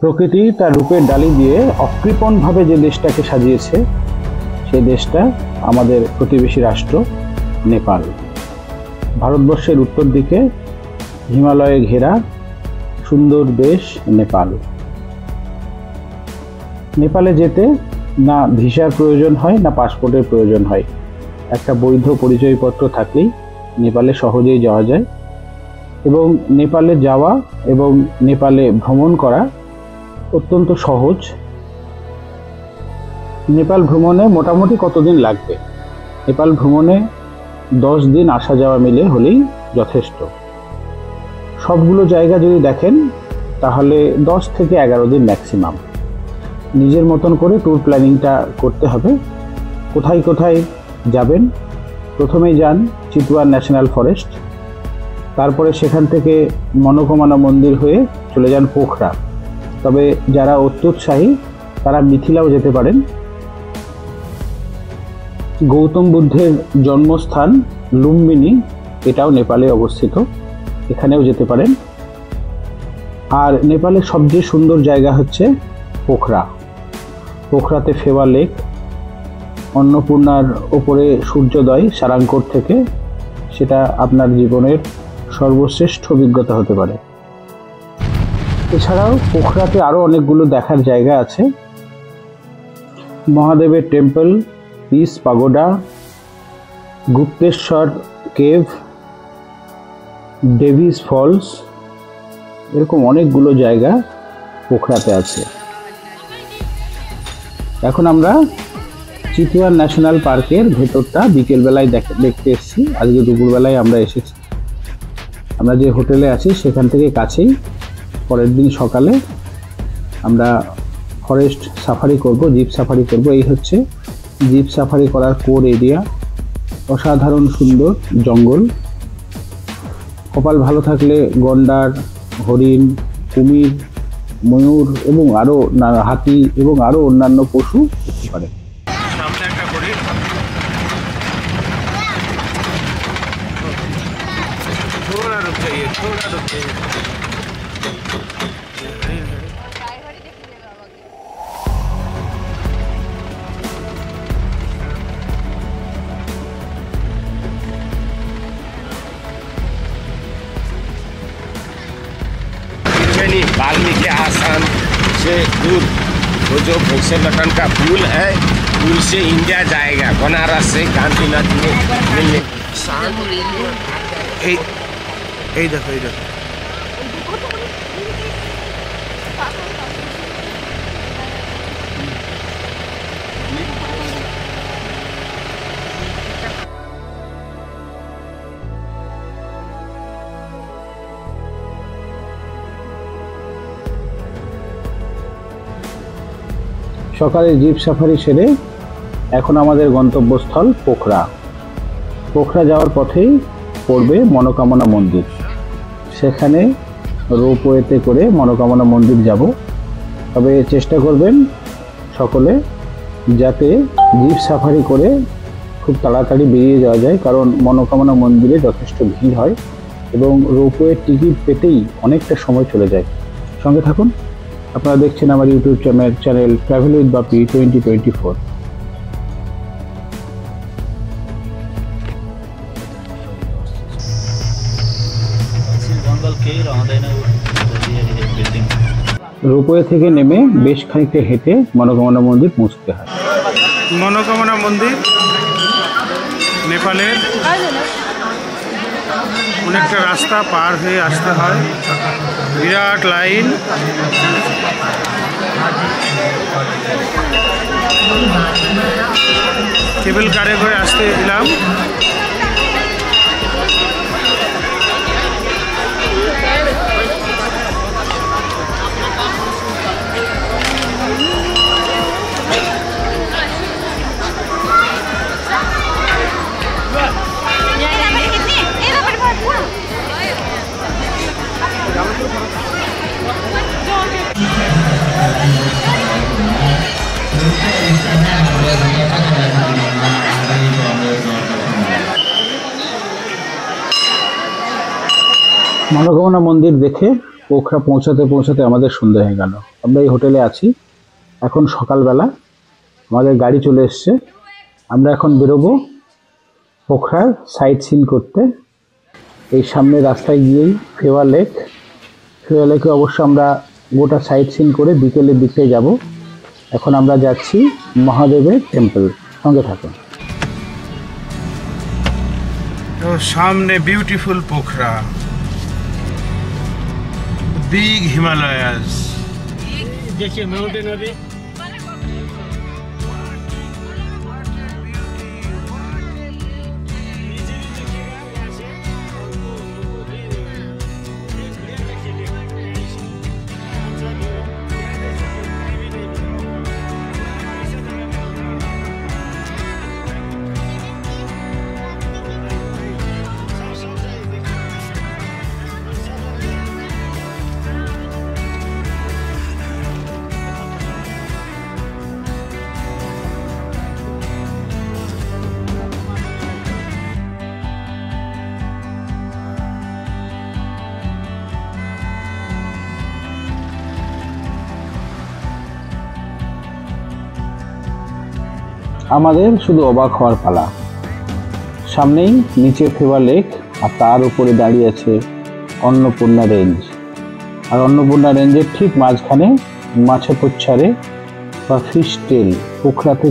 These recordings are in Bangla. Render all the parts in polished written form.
প্রকৃতি তার রূপের ডালি দিয়ে অকৃপণভাবে যে দেশটাকে সাজিয়েছে, সেই দেশটা আমাদের প্রতিবেশী রাষ্ট্র নেপাল। ভারতবর্ষের উত্তর দিকে হিমালয়ে ঘেরা সুন্দর দেশ নেপাল। নেপালে যেতে না ভিসার প্রয়োজন হয়, না পাসপোর্টের প্রয়োজন হয়। একটা বৈধ পরিচয়পত্র থাকলেই নেপালে সহজেই যাওয়া যায়। এবং নেপালে যাওয়া এবং নেপালে ভ্রমণ করা অত্যন্ত সহজ। নেপাল ভ্রমণে মোটামুটি কতদিন লাগবে? নেপাল ভ্রমণে 10 দিন আসা যাওয়া মিলে হলেই যথেষ্ট। সবগুলো জায়গা যদি দেখেন তাহলে 10 থেকে 11 দিন ম্যাক্সিমাম। নিজের মতন করে ট্যুর প্ল্যানিংটা করতে হবে। কোথায় কোথায় যাবেন? প্রথমেই যান চিতওয়ার ন্যাশনাল ফরেস্ট, তারপরে সেখান থেকে মনোকামনা মন্দির হয়ে চলে যান পোখরা। তবে যারা অত্যুৎসাহী তারা মিথিলাও যেতে পারেন। গৌতম বুদ্ধের জন্মস্থান লুম্বিনী, এটাও নেপালে অবস্থিত, এখানেও যেতে পারেন। আর নেপালের সবচেয়ে সুন্দর জায়গা হচ্ছে পোখরা। পোখরাতে ফেওয়া লেক, অন্নপূর্ণার ওপরে সূর্যোদয় সারাঙ্কোর থেকে, সেটা আপনার জীবনের সর্বশ্রেষ্ঠ অভিজ্ঞতা হতে পারে। এছাড়াও পোখরাতে আরও অনেকগুলো দেখার জায়গা আছে। মহাদেবের temple, peace pagoda, Gupteshwar cave, Davis Falls, এরকম অনেকগুলো জায়গা পোখরাতে আছে। এখন আমরা চিতওয়ার ন্যাশনাল পার্কের ভেতরটা বিকেলবেলায় দেখতে এসেছি। আজকে দুপুরবেলায় আমরা এসেছি। আমরা যে হোটেলে আছি সেখান থেকে কাছেই। পরের দিন সকালে আমরা ফরেস্ট সাফারি করব, জিপ সাফারি করব। এই হচ্ছে জিপ সাফারি করার কোর এরিয়া। অসাধারণ সুন্দর জঙ্গল। কপাল ভালো থাকলে গন্ডার, হরিণ, কুমির, ময়ূর এবং আরও হাতি এবং আরও অন্যান্য পশু দেখতে পারে। वाल्मीकि आश्रम से दूर वो जो भैंसलटन का पुल है, पुल से इंडिया जाएगा, बनारस से गांधी नदी में मिलने। देखो সকালে জিপ সাফারি সেরে এখন আমাদের গন্তব্যস্থল পোখরা। পোখরা যাওয়ার পথেই পড়বে মনোকামনা মন্দির। সেখানে রোপওয়েতে করে মনোকামনা মন্দির যাব। তবে চেষ্টা করবেন সকলে যাতে জিপ সাফারি করে খুব তাড়াতাড়ি বেরিয়ে যাওয়া যায়, কারণ মনোকামনা মন্দিরে যথেষ্ট ভিড় হয় এবং রোপওয়ের টিকিট পেতেই অনেকটা সময় চলে যায়। সঙ্গে থাকুন। আপনারা দেখছেন আমার YouTube channel travel with Bapi 2024। Ropeway থেকে নেমে বেশ খানিকটা হেঁটে মনোকামনা মন্দির পৌঁছতে হয়। মনোকামনা মন্দির নেপালের অনেকটা রাস্তা পার হয়ে আসতে হয়। বিরাট লাইন। কেবল কারে করে আসতে দিলাম। মনোকামনা মন্দির দেখে পোখরা পৌঁছাতে পৌঁছাতে আমাদের সন্ধ্যা হয়ে গেল। আমরা এই হোটেলে আছি, এখন সকালবেলা, আমাদের গাড়ি চলে এসছে। আমরা এখন বেরোবো পোখরার সাইট সিন করতে। এই সামনে রাস্তায় গিয়েই ফেওয়া লেকে অবশ্য আমরা গোটা সাইট সিন করে বিকেলের দিকটায় যাব। এখন আমরা যাচ্ছি মহাদেবের টেম্পল, সঙ্গে থাকুন। তো সামনে বিউটিফুল পোখরা, বিগ হিমালয়াস। देखिए माउंटेन अभी আমাদের শুধু অবাক হওয়ার পালা। সামনেই নিচে ফেওয়া লেক, আর তার উপরে দাঁড়িয়ে আছে অন্নপূর্ণা রেঞ্জ। আর অন্নপূর্ণা রেঞ্জের ঠিক মাঝখানে মাছেপচ্ছারে বা ফিশ টেল, পোখরাতে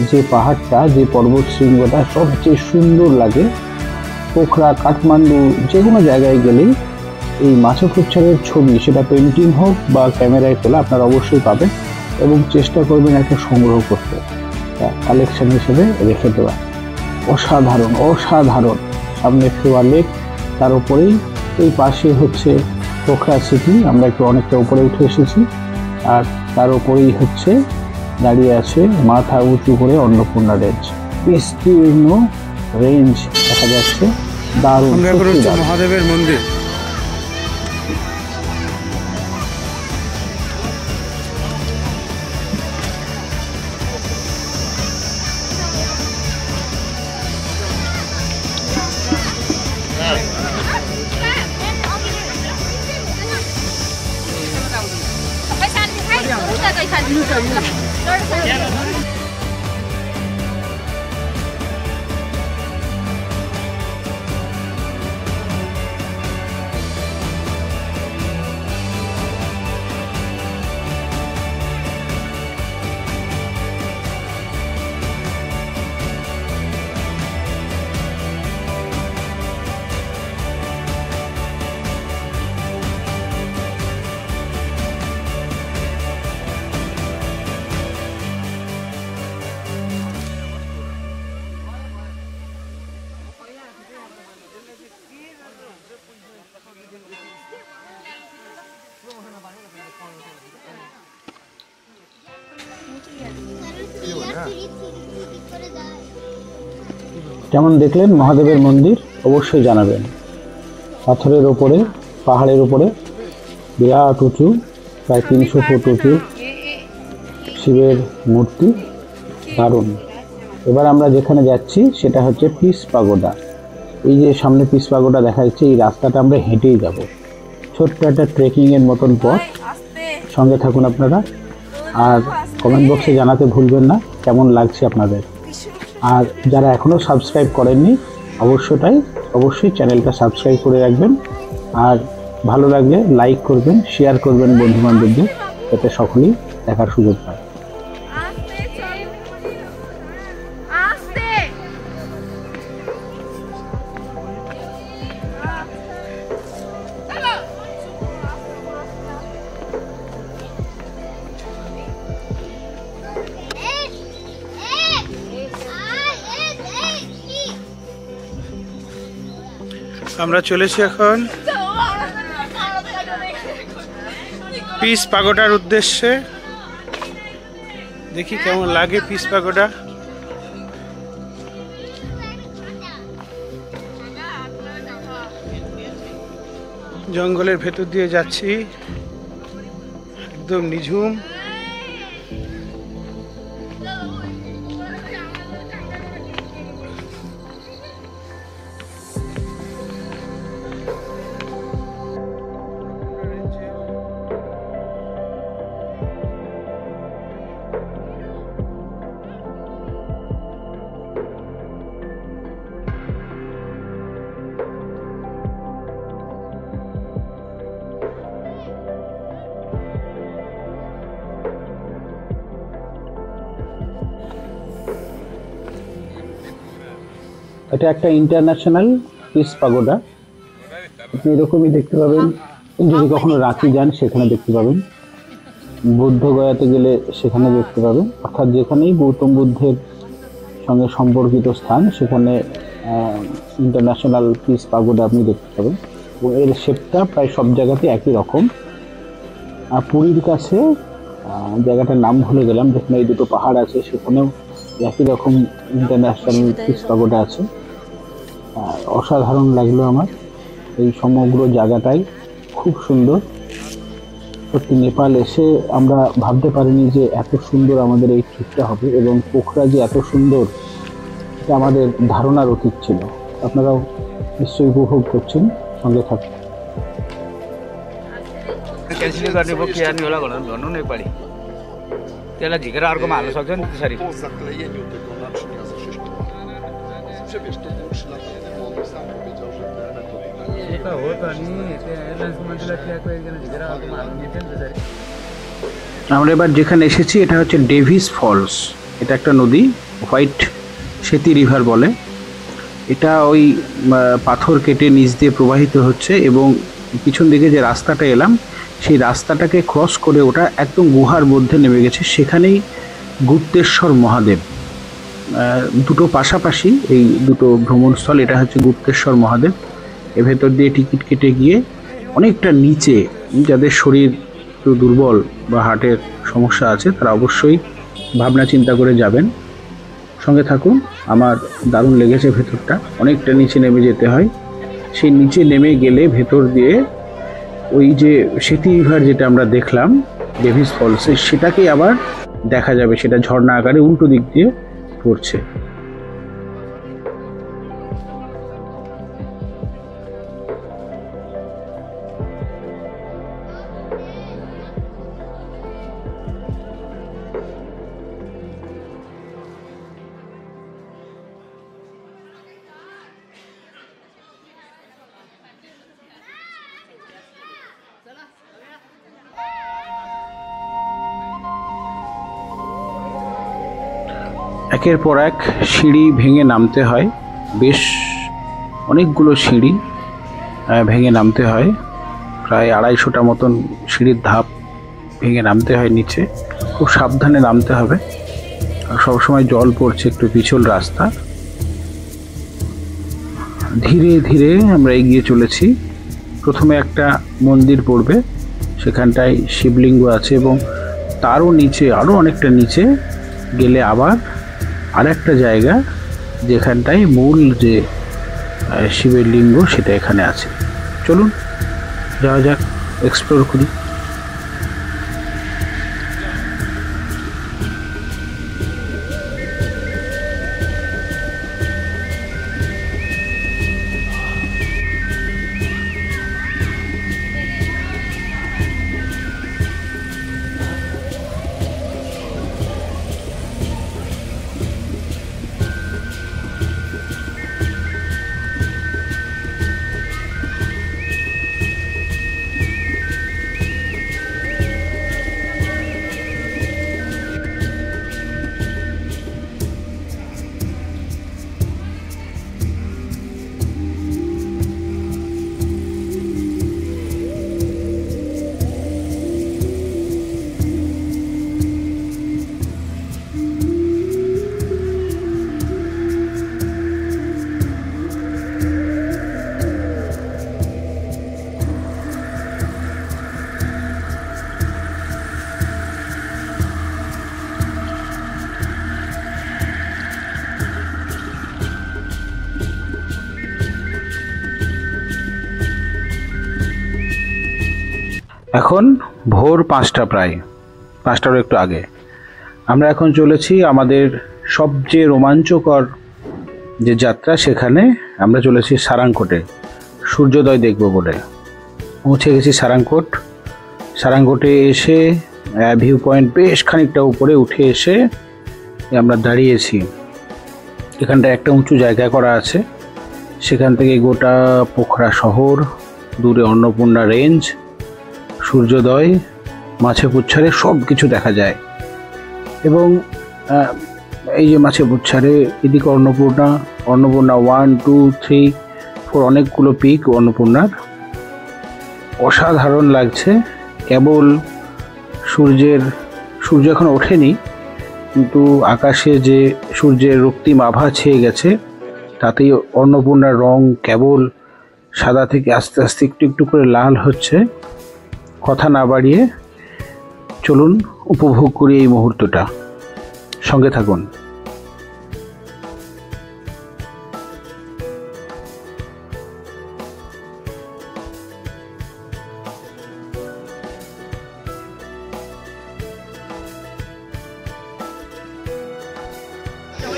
যে পাহাড়টা, যে পর্বত শৃঙ্গটা সবচেয়ে সুন্দর লাগে। পোখরা, কাঠমান্ডু যে কোনো জায়গায় গেলেই এই মাছেপচ্ছারের ছবি, সেটা পেন্টিং হোক বা ক্যামেরায় তোলা, আপনারা অবশ্যই পাবেন এবং চেষ্টা করবেন একটা সংগ্রহ করতে, কালেকশন হিসেবে রেখে দেওয়া। অসাধারণ অসাধারণ। সামনে ফেওয়া লেক, তার উপরেই এই পাশে হচ্ছে পোখরা সিটি। আমরা একটু অনেকটা উপরে উঠে এসেছি, আর তার উপরেই হচ্ছে দাঁড়িয়ে আছে মাথা উঁচু করে অন্নপূর্ণা রেঞ্জ। বিস্তীর্ণ রেঞ্জ দেখা যাচ্ছে, দারুণ। মহাদেবের মন্দির। কেমন দেখলেন মহাদেবের মন্দির? অবশ্যই জানাবেন। পাথরের ওপরে, পাহাড়ের উপরে বিরাট উঁচু, প্রায় 300 ফুট উঁচু শিবের মূর্তি, দারুণ। এবার আমরা যেখানে যাচ্ছি সেটা হচ্ছে পিস পাগোডা। এই যে সামনে পিস পাগোডা দেখা যাচ্ছে, এই রাস্তাটা আমরা হেঁটেই যাব। ছোট্ট একটা ট্রেকিংয়ের মতন পথ, সঙ্গে থাকুন আপনারা। আর কমেন্ট বক্সে জানাতে ভুলবেন না কেমন লাগছে আপনাদের। আর যারা এখনও সাবস্ক্রাইব করেননি, অবশ্যই চ্যানেলটা সাবস্ক্রাইব করে রাখবেন। আর ভালো লাগলে লাইক করবেন, শেয়ার করবেন বন্ধুবান্ধবদের, যাতে সকলেই দেখার সুযোগ পায়। আমরা চলেছি এখন পিস পাগোডার উদ্দেশ্যে। দেখি কেমন লাগে পিস পাগোডা। জঙ্গলের ভেতর দিয়ে যাচ্ছি, একদম নিঝুম। এটা একটা ইন্টারন্যাশনাল পিস পাগোডা। আপনি এরকমই দেখতে পাবেন, যদি কখনো রাঁচি যান সেখানে দেখতে পাবেন, বুদ্ধগয়াতে গেলে সেখানে দেখতে পাবেন। অর্থাৎ যেখানেই গৌতম বুদ্ধের সঙ্গে সম্পর্কিত স্থান সেখানে ইন্টারন্যাশনাল পিস পাগোডা আপনি দেখতে পাবেন, এবং এর শেপটা প্রায় সব জায়গাতে একই রকম। আর পুরীর কাছে জায়গাটার নাম ভুলে গেলাম, যেখানে এই দুটো পাহাড় আছে সেখানেও একই রকম ইন্টারন্যাশনাল পিস পাগোডা আছে। অসাধারণ লাগলো আমার, এই সমগ্র জায়গাটাই খুব সুন্দর। সত্যি নেপাল এসে আমরা ভাবতে পারিনি যে এত সুন্দর আমাদের এই ট্রিপটা হবে, এবং পোখরা যে এত সুন্দর এটা আমাদের ধারণার অতীত ছিল। আপনারাও নিশ্চয়ই উপভোগ করছেন, সঙ্গে থাকুন। क्यान्सल गर्ने भयो के हाल्ने होला भनेर भन्नु न एकपालि, त्यसलाई झिकेर अर्कोमा हाल्न सक्छ नि त्यसरी। Po zaklejeniu tego naczynia ze szysztowami. Wiesz, to był szlak, on sam powiedział, że te metody tak. त्यो हो त नि, त्यो एयरलाइन्सको मान्छेलाई ट्र्याकको एकजना झिकेर अर्कोमा हाल्नु मिल्थ्यो नि त्यसरी। আমরা এবার যেখানে এসেছি এটা হচ্ছে ডেভিস ফলস। এটা একটা নদী, হোয়াইট সেতি রিভার বলে। এটা ওই পাথর কেটে নিচ দিয়ে প্রবাহিত হচ্ছে, এবং পিছন দিকে যে রাস্তাটা এলাম সেই রাস্তাটাকে ক্রস করে ওটা একদম গুহার মধ্যে নেমে গেছে। সেখানেই গুপ্তেশ্বর মহাদেব, দুটো পাশাপাশি এই দুটো ভ্রমণস্থল। এটা হচ্ছে গুপ্তেশ্বর মহাদেব। এর ভেতর দিয়ে টিকিট কেটে গিয়ে অনেকটা নিচে, যাদের শরীর একটু দুর্বল বা হার্টের সমস্যা আছে তারা অবশ্যই ভাবনা চিন্তা করে যাবেন। সঙ্গে থাকুন, আমার দারুণ লেগেছে ভেতরটা। অনেকটা নিচে নেমে যেতে হয়, সেই নিচে নেমে গেলে ভেতর দিয়ে ওই যে সেতি রিভার যেটা আমরা দেখলাম ডেভিস ফলসে, সেটাকেই আবার দেখা যাবে। সেটা ঝর্ণা আকারে উল্টো দিক দিয়ে পড়ছে। একের পর এক সিঁড়ি ভেঙে নামতে হয়, বেশ অনেকগুলো সিঁড়ি ভেঙে নামতে হয়। প্রায় 250টা মতন সিঁড়ির ধাপ ভেঙে নামতে হয় নিচে। খুব সাবধানে নামতে হবে, আর সবসময় জল পড়ছে, একটু পিছল রাস্তা। ধীরে ধীরে আমরা এগিয়ে চলেছি। প্রথমে একটা মন্দির পড়বে, সেখানটায় শিবলিঙ্গ আছে, এবং তারও নিচে আরও অনেকটা নিচে গেলে আবার আরেকটা জায়গা যেখানটায় মূল যে শিবের লিঙ্গ সেটা এখানে আছে। চলুন যাওয়া যাক, এক্সপ্লোর করি। এখন ভোর 5টা, প্রায় 5টারও একটু আগে। আমরা এখন চলেছি আমাদের সবচেয়ে রোমাঞ্চকর যে যাত্রা, সেখানে আমরা চলেছি সারাংকোটে সূর্যোদয় দেখব বলে। পৌঁছে গেছি সারাংকোট। সারাংকোটে এসে ভিউ পয়েন্ট বেশ খানিকটা উপরে উঠে এসে আমরা দাঁড়িয়েছি। এখানটা একটা উঁচু জায়গা করা আছে, সেখান থেকে গোটা পোখরা শহর, দূরে অন্নপূর্ণা রেঞ্জ, সূর্যোদয়, মাছে পুচ্ছারে সব কিছু দেখা যায়। এবং এই যে মাছে পুচ্ছারে, এদিকে অন্নপূর্ণা, অন্নপূর্ণা 1, 2, 3, 4 অনেকগুলো পিক অন্নপূর্ণার। অসাধারণ লাগছে। কেবল সূর্য এখন ওঠেনি, কিন্তু আকাশে যে সূর্যের রক্তিম আভা ছেয়ে গেছে, তাতেই অন্নপূর্ণার রং কেবল সাদা থেকে আস্তে আস্তে একটু একটু করে লাল হচ্ছে। কথা না বাড়িয়ে চলুন উপভোগ করি এই মুহূর্তটা, সঙ্গে থাকুন।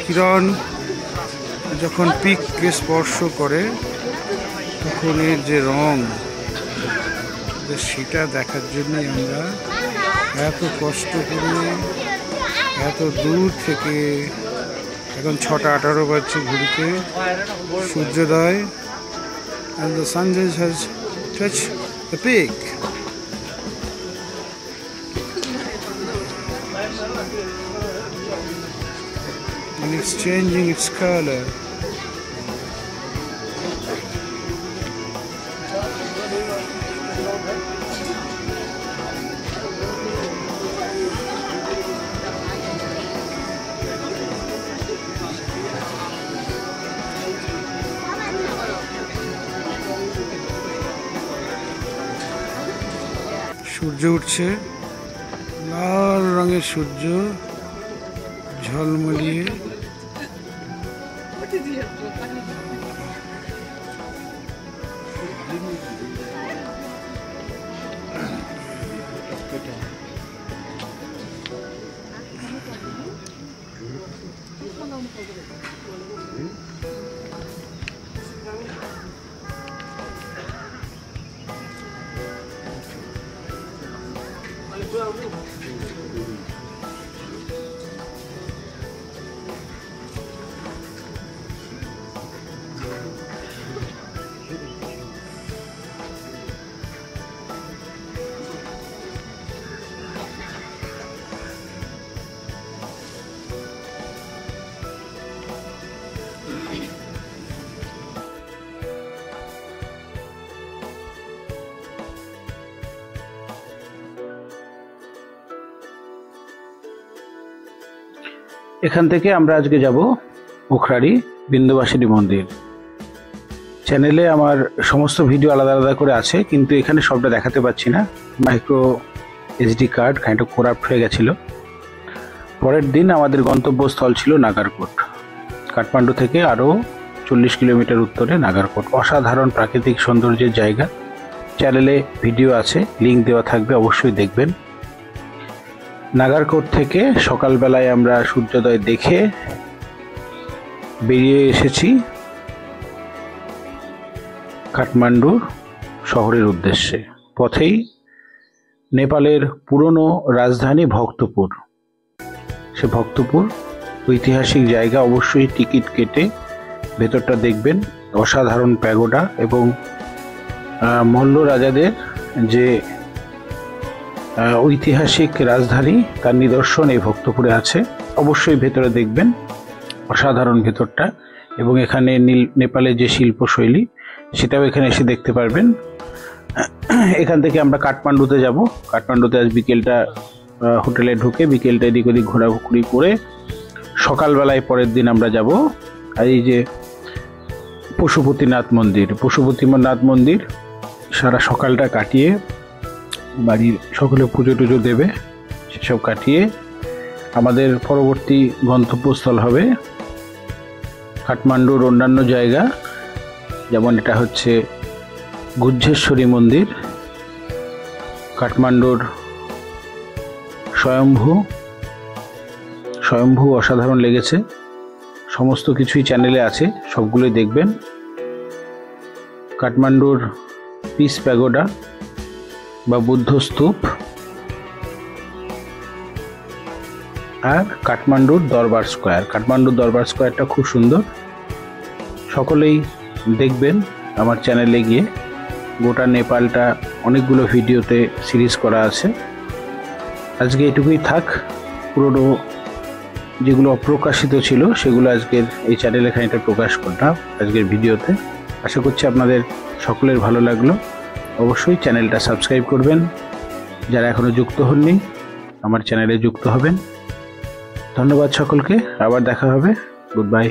কিরণ যখন পিককে স্পর্শ করে তখন এর যে রং, সেটা দেখার জন্যই আমরা এত কষ্ট করে এত দূর থেকে, এখন 6টা 18 বাজছে ঘুরিতে, সূর্যোদয়, and the sun has touched the peak. And it's changing its color. সূর্য উঠছে, লাল রঙের সূর্য ঝলমলিয়ে। এখান থেকে আমরা আজকে যাব পোখরারি বিন্দুবাসিনী মন্দির। চ্যানেলে আমার সমস্ত ভিডিও আলাদা আলাদা করে আছে, কিন্তু এখানে সবটা দেখাতে পাচ্ছি না। মাইক্রো SD কার্ড খানিকটা করাপ্ট হয়ে গেছিলো। পরের দিন আমাদের গন্তব্যস্থল ছিল নাগারকোট। কাঠমান্ডু থেকে আরও 40 কিলোমিটার উত্তরে নাগারকোট। অসাধারণ প্রাকৃতিক সৌন্দর্যের জায়গা। চ্যানেলে ভিডিও আছে, লিঙ্ক দেওয়া থাকবে, অবশ্যই দেখবেন। নাগারকোট থেকে সকালবেলায় আমরা সূর্যোদয় দেখে বেরিয়ে এসেছি কাঠমান্ডু শহরের উদ্দেশ্যে। পথেই নেপালের পুরনো রাজধানী ভক্তপুর। সে ভক্তপুর ঐতিহাসিক জায়গা, অবশ্যই টিকিট কেটে ভেতরটা দেখবেন। অসাধারণ প্যাগোডা এবং মল্ল রাজাদের যে ঐতিহাসিক রাজধানী, তার নিদর্শন এই ভক্তপুরে আছে। অবশ্যই ভেতরে দেখবেন, অসাধারণ ভেতরটা। এবং এখানে নেপালের যে শিল্পশৈলী, সেটাও এখানে এসে দেখতে পারবেন। এখান থেকে আমরা কাঠমান্ডুতে যাব। কাঠমান্ডুতে আজ বিকেলটা হোটেলে ঢুকে বিকেলটা এদিক ওদিক ঘোরাঘুরি করে সকালবেলায় পরের দিন আমরা যাব এই যে পশুপতিনাথ মন্দির। পশুপতিনাথ মন্দির সারা সকালটা কাটিয়ে বাড়ির সকলে পুজো টুজো দেবে, সেসব কাটিয়ে আমাদের পরবর্তী গন্তব্যস্থল হবে কাঠমান্ডুর অন্যান্য জায়গা, যেমন এটা হচ্ছে গুজ্জেশ্বরী মন্দির, কাঠমান্ডুর স্বয়ম্ভু অসাধারণ লেগেছে। সমস্ত কিছুই চ্যানেলে আছে, সবগুলোই দেখবেন। কাঠমান্ডুর পিস প্যাগোডা বা বুদ্ধ স্তূপ, আর কাঠমান্ডুর দরবার স্কোয়ার। কাঠমান্ডুর দরবার স্কোয়ারটা খুব সুন্দর, সকলেই দেখবেন আমার চ্যানেলে গিয়ে। গোটা নেপালটা অনেকগুলো ভিডিওতে সিরিজ করা আছে। আজকে এটুকুই থাক। পুরনো যেগুলো অপ্রকাশিত ছিল সেগুলো আজকের এই চ্যানেলে খানিকটা প্রকাশ করলাম আজকের ভিডিওতে। আশা করছি আপনাদের সকলের ভালো লাগলো। অবশ্যই চ্যানেলটা সাবস্ক্রাইব করবেন, যারা এখনও যুক্ত হননি আমার চ্যানেলে যুক্ত হবেন। ধন্যবাদ সকলকে, আবার দেখা হবে। Good bye.